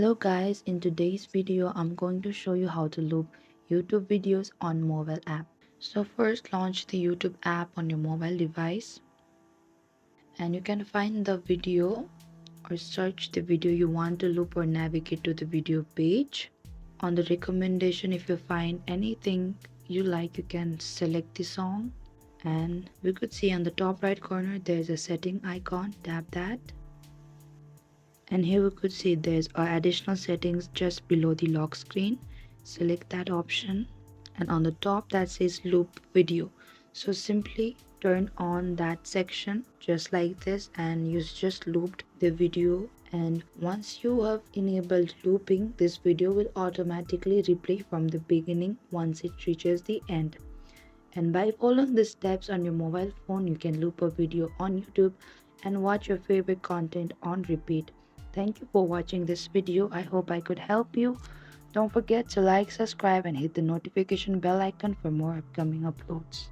Hello guys, in today's video I'm going to show you how to loop YouTube videos on mobile app. So first launch the YouTube app on your mobile device and you can find the video or search the video you want to loop or navigate to the video page. On the recommendation, if you find anything you like, you can select the song and we could see on the top right corner there's a setting icon. Tap that. And here we could see there's additional settings just below the lock screen. Select that option and on the top that says loop video. So simply turn on that section just like this and you just looped the video, and once you have enabled looping, this video will automatically replay from the beginning once it reaches the end. And by following the steps on your mobile phone, you can loop a video on YouTube and watch your favorite content on repeat. Thank you for watching this video. I hope I could help you. Don't forget to like, subscribe and hit the notification bell icon for more upcoming uploads.